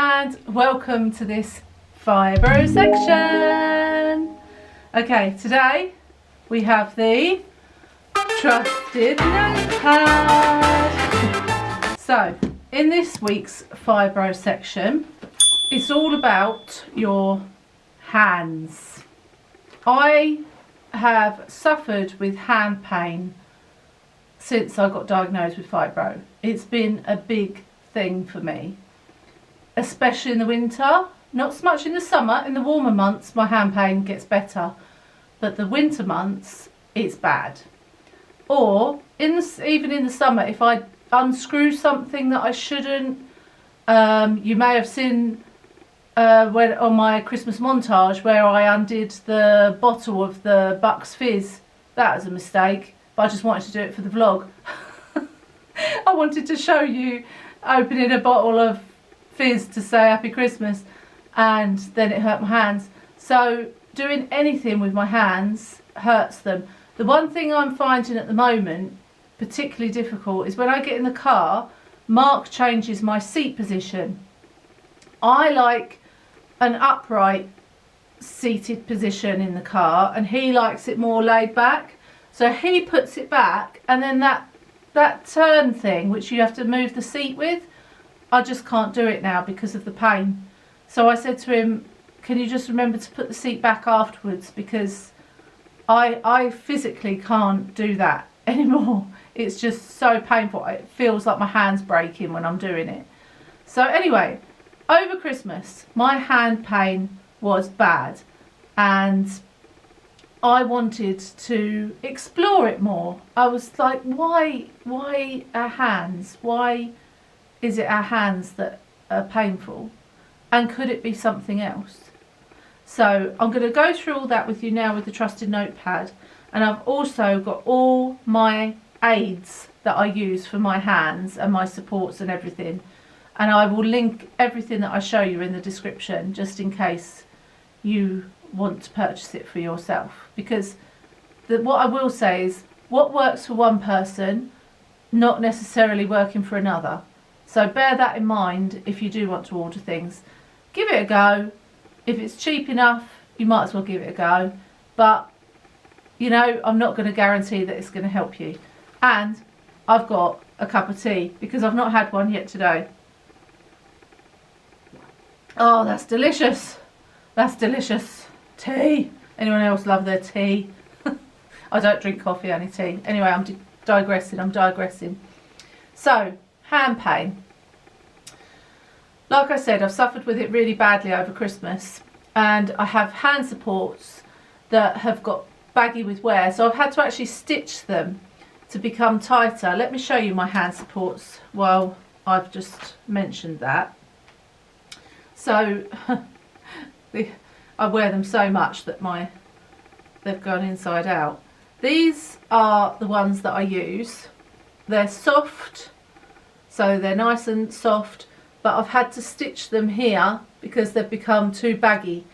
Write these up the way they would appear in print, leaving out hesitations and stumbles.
and welcome to this Fibro section. Okay, today we have the trusted notepad. So in this week's Fibro section, it's all about your hands. I have suffered with hand pain since I got diagnosed with fibro. It's been a big thing for me, especially in the winter. Not so much in the summer. In the warmer months my hand pain gets better, but the winter months it's bad. Or even in the summer, if I unscrew something that I shouldn't, you may have seen on my Christmas montage where I undid the bottle of the Bucks Fizz. That was a mistake, but I just wanted to do it for the vlog. I wanted to show you opening a bottle of fizz to say Happy Christmas, and then it hurt my hands. So doing anything with my hands hurts them. The one thing I'm finding at the moment particularly difficult is when I get in the car, Mark changes my seat position. I like an upright seated position in the car and he likes it more laid back. So he puts it back, and then that turn thing which you have to move the seat with, I just can't do it now because of the pain. So I said to him, can you just remember to put the seat back afterwards, because I physically can't do that anymore. It's just so painful. It feels like my hand's breaking when I'm doing it. So anyway, over Christmas my hand pain was bad and I wanted to explore it more. I was like, why our hands? Why is it our hands that are painful? And could it be something else? So I'm going to go through all that with you now with the trusted notepad, and I've also got all my aids that I use for my hands and my supports and everything, and I will link everything that I show you in the description just in case you want to purchase it for yourself. Because what I will say is what works for one person not necessarily working for another. So bear that in mind if you do want to order things. Give it a go. If it's cheap enough, you might as well give it a go. But, you know, I'm not going to guarantee that it's going to help you. And I've got a cup of tea because I've not had one yet today. Oh, that's delicious. That's delicious. Tea. Anyone else love their tea? I don't drink coffee, only tea. Anyway, I'm digressing. So, hand pain. Like I said, I've suffered with it really badly over Christmas, and I have hand supports that have got baggy with wear, so I've had to actually stitch them to become tighter. Let me show you my hand supports while I've just mentioned that. So I wear them so much that they've gone inside out. These are the ones that I use. They're soft, so they're nice and soft, but I've had to stitch them here because they've become too baggy.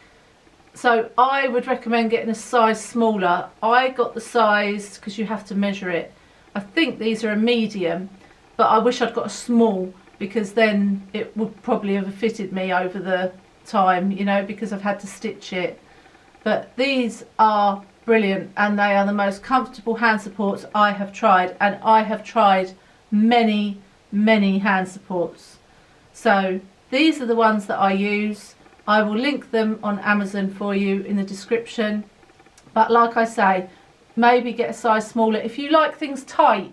So I would recommend getting a size smaller. I got the size, because you have to measure it, I think these are a medium, but I wish I'd got a small, because then it would probably have fitted me over the time, you know, because I've had to stitch it. But these are brilliant, and they are the most comfortable hand supports I have tried, and I have tried many hand supports. So these are the ones that I use. I will link them on Amazon for you in the description, but like I say, maybe get a size smaller if you like things tight.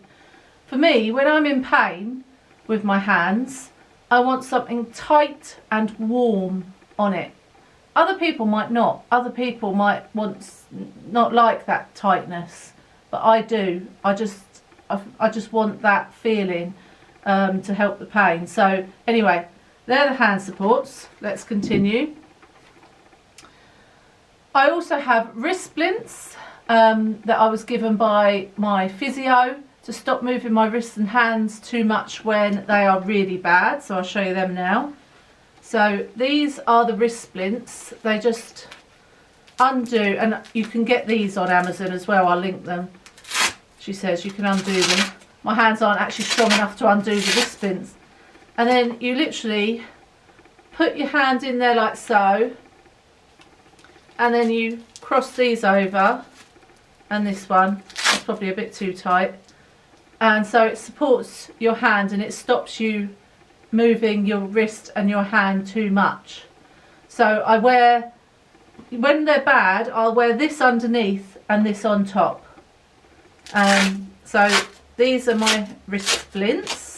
For me, when I'm in pain with my hands, I want something tight and warm on it. Other people might not. Other people might not like that tightness, but I do. I just want that feeling to help the pain. So anyway, they're the hand supports. Let's continue. I also have wrist splints that I was given by my physio to stop moving my wrists and hands too much when they are really bad. So I'll show you them now. So these are the wrist splints. They just undo, and you can get these on Amazon as well. I'll link them. She says you can undo them. My hands aren't actually strong enough to undo the wrist splints. And then you literally put your hand in there like so, and then you cross these over, and this one is probably a bit too tight, and so it supports your hand and it stops you moving your wrist and your hand too much. So I wear, when they're bad, I'll wear this underneath and this on top. So these are my wrist splints.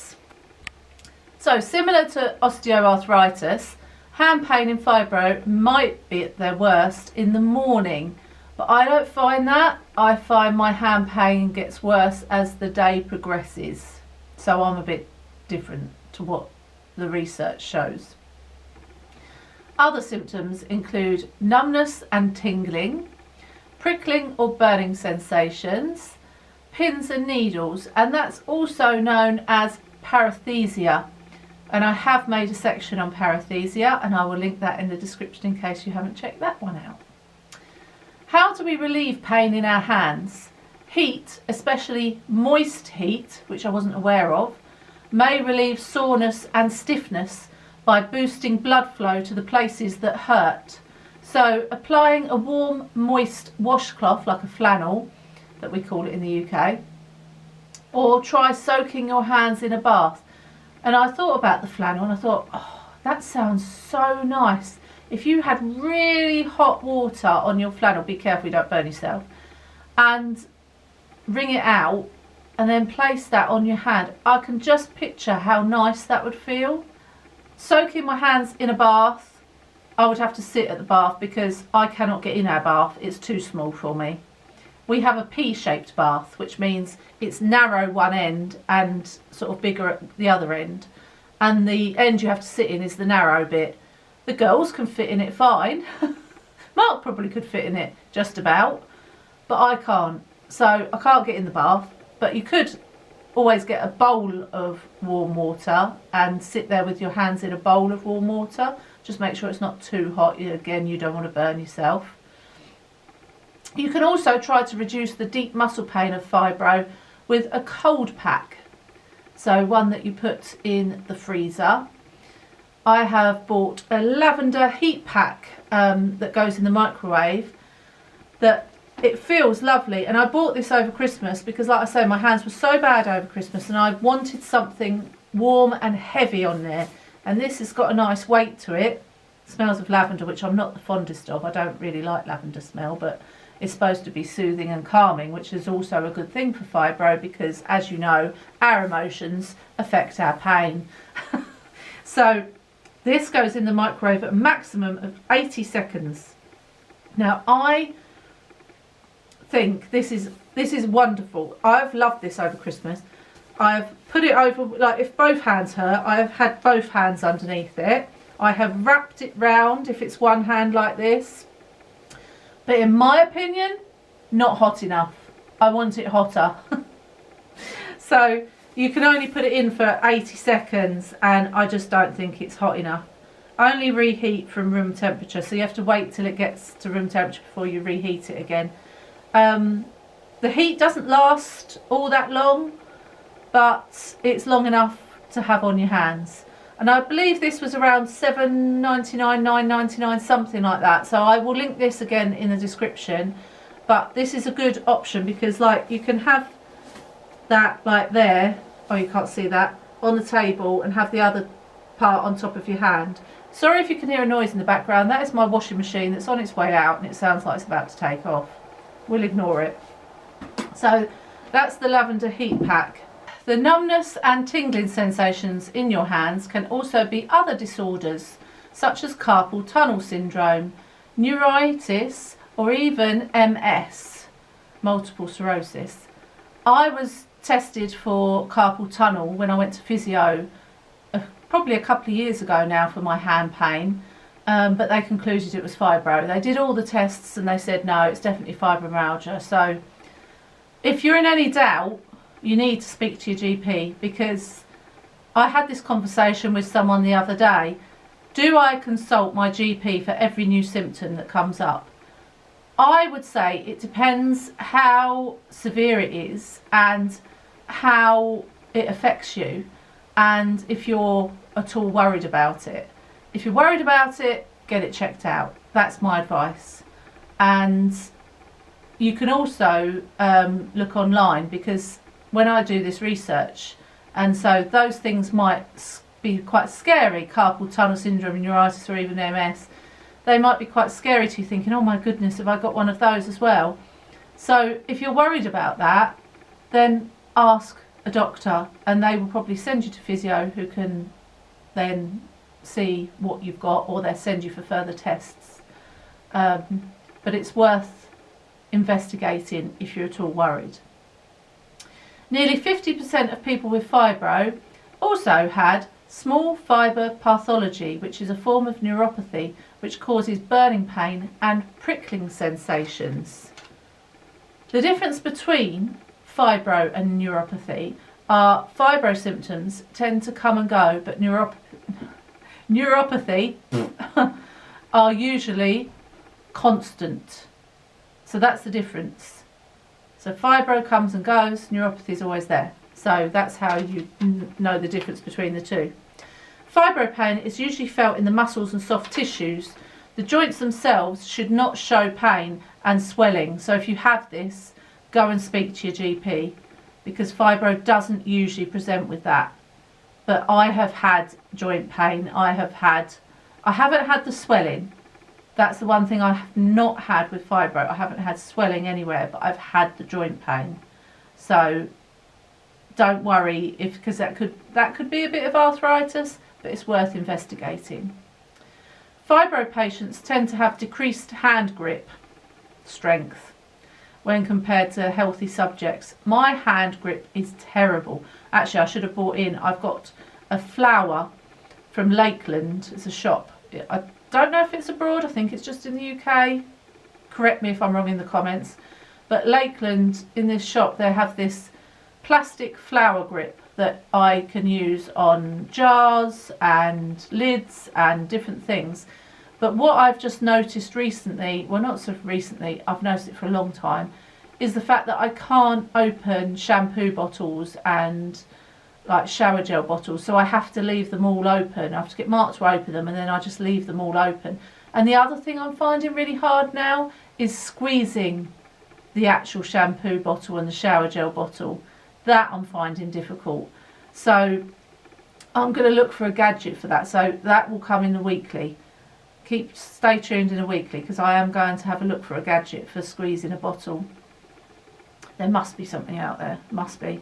So similar to osteoarthritis, hand pain in fibro might be at their worst in the morning, but I don't find that. I find my hand pain gets worse as the day progresses. So I'm a bit different to what the research shows. Other symptoms include numbness and tingling, prickling or burning sensations, pins and needles, and that's also known as paresthesia. And I have made a section on paresthesia, and I will link that in the description in case you haven't checked that one out. How do we relieve pain in our hands? Heat, especially moist heat, which I wasn't aware of, may relieve soreness and stiffness by boosting blood flow to the places that hurt. So applying a warm, moist washcloth, like a flannel, that we call it in the UK, or try soaking your hands in a bath. And I thought about the flannel and I thought, oh, that sounds so nice. If you had really hot water on your flannel, be careful you don't burn yourself, and wring it out and then place that on your hand, I can just picture how nice that would feel. Soaking my hands in a bath, I would have to sit at the bath because I cannot get in our bath, it's too small for me. We have a P-shaped bath, which means it's narrow one end and sort of bigger at the other end, and the end you have to sit in is the narrow bit. The girls can fit in it fine. Mark probably could fit in it just about, but I can't. So I can't get in the bath, but you could always get a bowl of warm water and sit there with your hands in a bowl of warm water. Just make sure it's not too hot. Again, you don't want to burn yourself. You can also try to reduce the deep muscle pain of fibro with a cold pack. So one that you put in the freezer. I have bought a lavender heat pack that goes in the microwave, that it feels lovely, and I bought this over Christmas because, like I say, my hands were so bad over Christmas and I wanted something warm and heavy on there, and this has got a nice weight to it. It smells of lavender, which I'm not the fondest of. I don't really like lavender smell, but it's supposed to be soothing and calming, which is also a good thing for fibro because, as you know, our emotions affect our pain. So this goes in the microwave at a maximum of 80 seconds. Now I think this is wonderful. I've loved this over Christmas. I've put it over, like if both hands hurt, I've had both hands underneath it. I have wrapped it round if it's one hand like this. But in my opinion, not hot enough. I want it hotter. So you can only put it in for 80 seconds and I just don't think it's hot enough. Only reheat from room temperature, so you have to wait till it gets to room temperature before you reheat it again. The heat doesn't last all that long, but it's long enough to have on your hands. And I believe this was around £7.99, £9.99, something like that. So I will link this again in the description. But this is a good option because, like, you can have that like there, oh you can't see that, on the table, and have the other part on top of your hand. Sorry if you can hear a noise in the background. That is my washing machine that's on its way out and it sounds like it's about to take off. We'll ignore it. So that's the lavender heat pack. The numbness and tingling sensations in your hands can also be other disorders such as carpal tunnel syndrome, neuritis, or even MS, multiple sclerosis. I was tested for carpal tunnel when I went to physio probably a couple of years ago now for my hand pain, but they concluded it was fibro. They did all the tests and they said no, it's definitely fibromyalgia. So if you're in any doubt, you need to speak to your GP, because I had this conversation with someone the other day. Do I consult my GP for every new symptom that comes up? I would say it depends how severe it is and how it affects you, and if you're at all worried about it. if you're worried about it, get it checked out. That's my advice. And you can also look online, because when I do this research, and so those things might be quite scary, carpal tunnel syndrome, neuritis, or even MS, they might be quite scary to you, thinking, oh my goodness, have I got one of those as well? So if you're worried about that, then ask a doctor, and they will probably send you to physio, who can then see what you've got, or they'll send you for further tests. But it's worth investigating if you're at all worried. Nearly 50% of people with fibro also had small fibre pathology, which is a form of neuropathy which causes burning pain and prickling sensations. The difference between fibro and neuropathy are fibro symptoms tend to come and go, but neuropathy are usually constant. So that's the difference. So fibro comes and goes, neuropathy is always there. So that's how you know the difference between the two. Fibro pain is usually felt in the muscles and soft tissues. The joints themselves should not show pain and swelling. So if you have this, go and speak to your GP, because fibro doesn't usually present with that. But I have had joint pain. I haven't had the swelling. That's the one thing I have not had with fibro. I haven't had swelling anywhere, but I've had the joint pain. So don't worry, because that could be a bit of arthritis, but it's worth investigating. Fibro patients tend to have decreased hand grip strength when compared to healthy subjects. My hand grip is terrible. Actually, I should have bought in, I've got a flower from Lakeland. It's a shop. I don't know if it's abroad, I think it's just in the UK. Correct me if I'm wrong in the comments. But Lakeland, in this shop, they have this plastic flower grip that I can use on jars and lids and different things. But what I've just noticed recently, well, not so recently, I've noticed it for a long time, is the fact that I can't open shampoo bottles and like shower gel bottles, so I have to leave them all open. I have to get Mark to open them, and then I just leave them all open. And the other thing I'm finding really hard now is squeezing the actual shampoo bottle and the shower gel bottle. That I'm finding difficult. So I'm going to look for a gadget for that. So that will come in the weekly. Stay tuned in a weekly, because I am going to have a look for a gadget for squeezing a bottle. There must be something out there. Must be.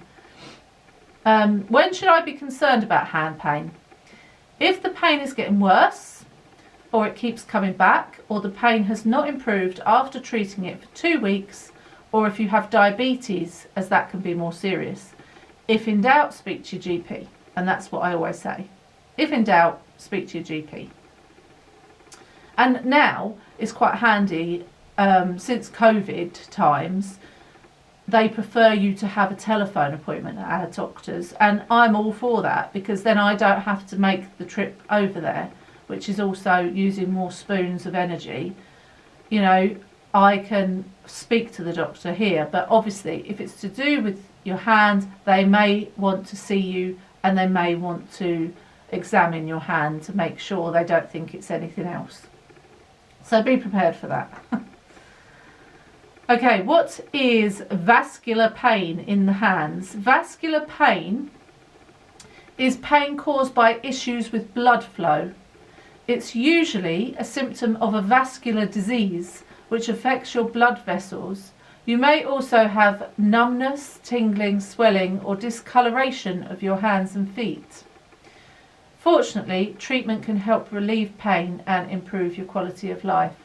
When should I be concerned about hand pain? If the pain is getting worse, or it keeps coming back, or the pain has not improved after treating it for 2 weeks, or if you have diabetes, as that can be more serious. If in doubt, speak to your GP. And that's what I always say. If in doubt, speak to your GP. And now it's quite handy, since COVID times, they prefer you to have a telephone appointment at our doctors, and I'm all for that, because then I don't have to make the trip over there, which is also using more spoons of energy. You know, I can speak to the doctor here, but obviously if it's to do with your hand, they may want to see you, and they may want to examine your hand to make sure they don't think it's anything else. So be prepared for that. Okay, what is vascular pain in the hands? Vascular pain is pain caused by issues with blood flow. It's usually a symptom of a vascular disease which affects your blood vessels. You may also have numbness, tingling, swelling, or discoloration of your hands and feet. Fortunately, treatment can help relieve pain and improve your quality of life.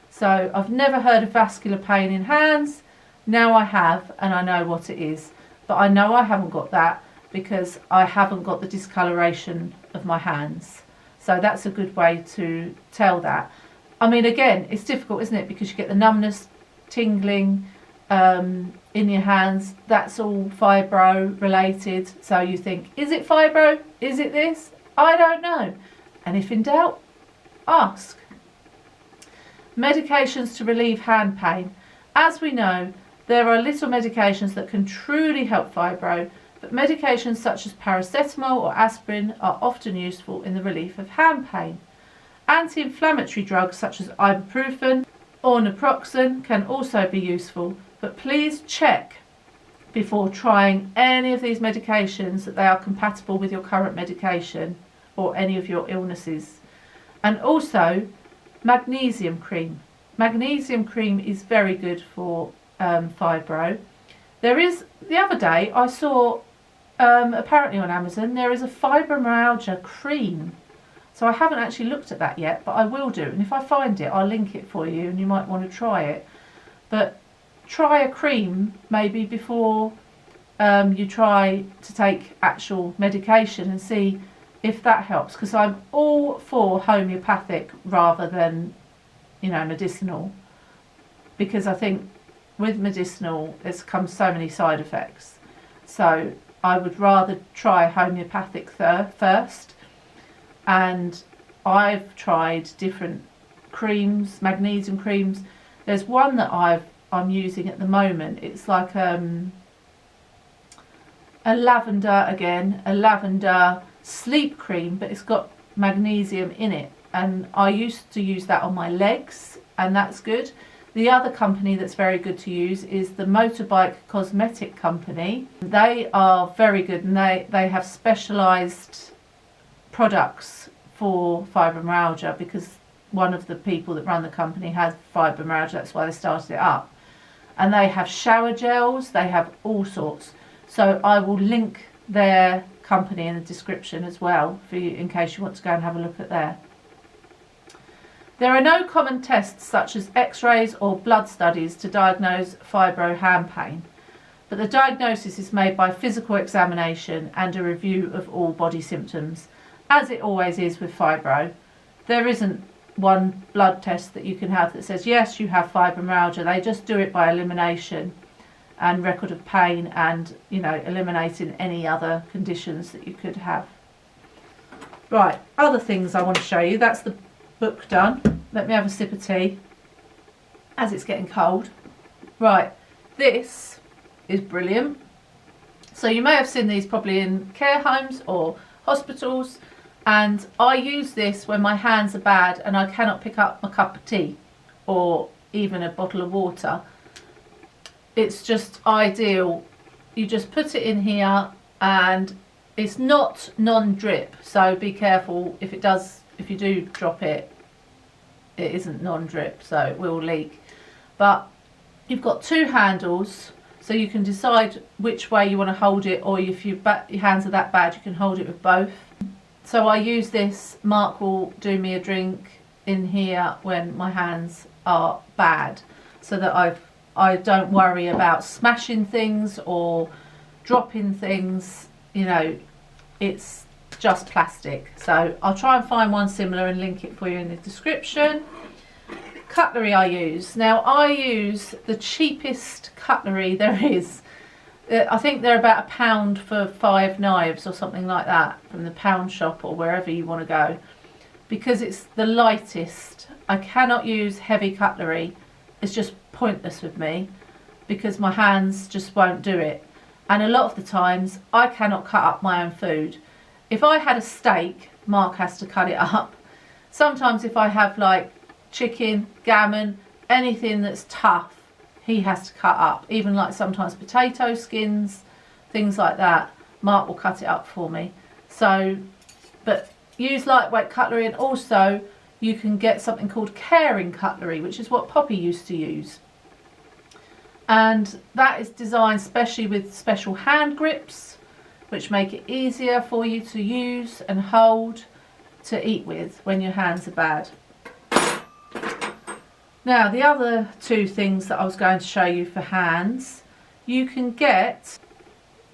So I've never heard of vascular pain in hands. Now I have, and I know what it is. But I know I haven't got that because I haven't got the discoloration of my hands. So that's a good way to tell that. I mean, again, it's difficult, isn't it? Because you get the numbness, tingling in your hands. That's all fibro related. So you think, is it fibro? Is it this? I don't know. And if in doubt, ask. Medications to relieve hand pain. As we know, there are little medications that can truly help fibro, but medications such as paracetamol or aspirin are often useful in the relief of hand pain. Anti-inflammatory drugs such as ibuprofen or naproxen can also be useful, but please check before trying any of these medications that they are compatible with your current medication or any of your illnesses. And also magnesium cream. Magnesium cream is very good for fibro. The other day I saw apparently on Amazon there is a fibromyalgia cream. So I haven't actually looked at that yet, but I will do. And if I find it, I'll link it for you and you might want to try it. But try a cream maybe before you try to take actual medication and see if that helps. Because I'm all for homeopathic rather than, you know, medicinal. Because I think with medicinal, there's come so many side effects. So I would rather try homeopathic first. And I've tried different creams, magnesium creams. There's one that I'm using at the moment. It's like a lavender sleep cream, but it's got magnesium in it. And I used to use that on my legs, and that's good. The other company that's very good to use is the Motorbike Cosmetic Company. They are very good, and they have specialised products for fibromyalgia, because one of the people that run the company has fibromyalgia. That's why they started it up. And they have shower gels, they have all sorts. So I will link their company in the description as well for you, in case you want to go and have a look at there. There are no common tests such as x-rays or blood studies to diagnose fibro hand pain, but the diagnosis is made by physical examination and a review of all body symptoms. As it always is with fibro, there isn't one blood test that you can have that says yes, you have fibromyalgia. They just do it by elimination and record of pain and, you know, eliminating any other conditions that you could have. Right, other things I want to show you. That's the book done. Let me have a sip of tea as it's getting cold. Right, this is brilliant. So you may have seen these probably in care homes or hospitals, and I use this when my hands are bad and I cannot pick up my cup of tea or even a bottle of water. It's just ideal. You just put it in here, and it's not non-drip, so be careful if you do drop it, it isn't non-drip, so it will leak. But you've got two handles, so you can decide which way you want to hold it, or if your hands are that bad you can hold it with both. So I use this. Mark will do me a drink in here when my hands are bad, so that I don't worry about smashing things or dropping things. You know, it's just plastic. So I'll try and find one similar and link it for you in the description. Cutlery I use. Now I use the cheapest cutlery there is. I think they're about £1 for 5 knives or something like that from the pound shop or wherever you want to go, because it's the lightest. I cannot use heavy cutlery. It's just pointless with me because my hands just won't do it. And a lot of the times I cannot cut up my own food. If I had a steak, Mark has to cut it up. Sometimes if I have like chicken, gammon, anything that's tough, he has to cut up. Even like sometimes potato skins, things like that, Mark will cut it up for me. So, but use lightweight cutlery, and also you can get something called caring cutlery, which is what Poppy used to use. And that is designed specially with special hand grips, which make it easier for you to use and hold to eat with when your hands are bad. Now the other two things that I was going to show you for hands, you can get,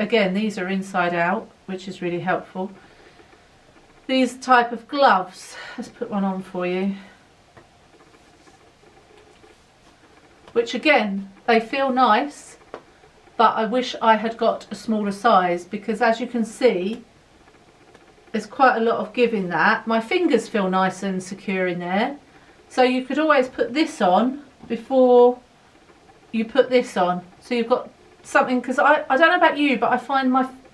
again these are inside out, which is really helpful, these type of gloves. Let's put one on for you. Which again, they feel nice, but I wish I had got a smaller size, because as you can see, there's quite a lot of give in that. My fingers feel nice and secure in there. So you could always put this on before you put this on. So you've got something, because I don't know about you, but I find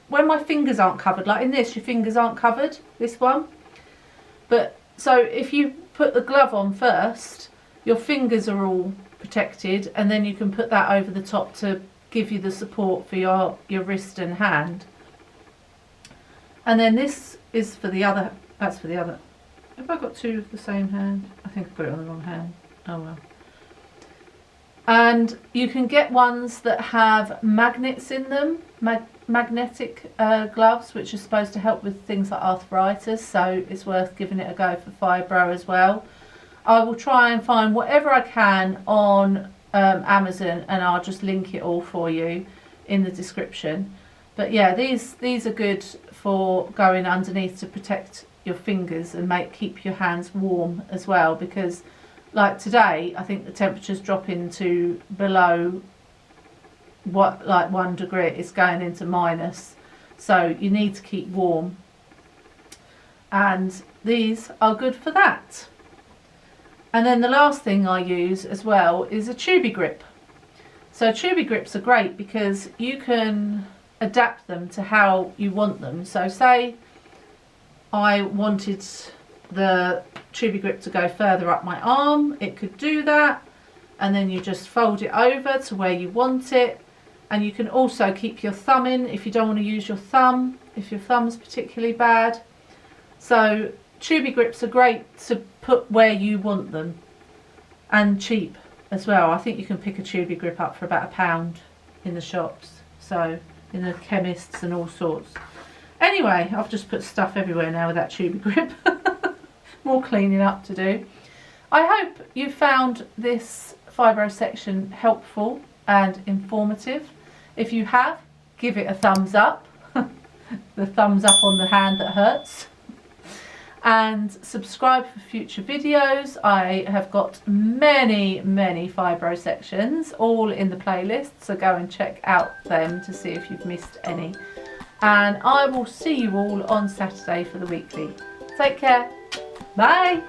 when my fingers aren't covered, like in this, your fingers aren't covered, this one. But so if you put the glove on first, your fingers are all protected, and then you can put that over the top to give you the support for your wrist and hand. And then this is for the other, that's for the other. Have I got two of the same hand? I think I put it on the wrong hand. Oh well. And you can get ones that have magnets in them, magnetic gloves, which are supposed to help with things like arthritis, so it's worth giving it a go for fibro as well. I will try and find whatever I can on Amazon, and I'll just link it all for you in the description. But yeah, these are good for going underneath to protect your fingers and keep your hands warm as well, because like today I think the temperature's dropping to below like 1 degree. It's going into minus, so you need to keep warm, and these are good for that. And then the last thing I use as well is a tubey grip. So tubey grips are great because you can adapt them to how you want them. So say I wanted the tubey grip to go further up my arm, it could do that, and then you just fold it over to where you want it. And you can also keep your thumb in if you don't want to use your thumb, if your thumb's particularly bad. So tubey grips are great to put where you want them, and cheap as well. I think you can pick a tubey grip up for about £1 in the shops, so in the chemists and all sorts. Anyway, I've just put stuff everywhere now with that tubey grip. More cleaning up to do. I hope you found this fibro section helpful and informative. If you have, give it a thumbs up. The thumbs up on the hand that hurts. And subscribe for future videos. I have got many fibro sections all in the playlist, so go and check out them to see if you've missed any. And I will see you all on Saturday for the weekly. Take care. Bye.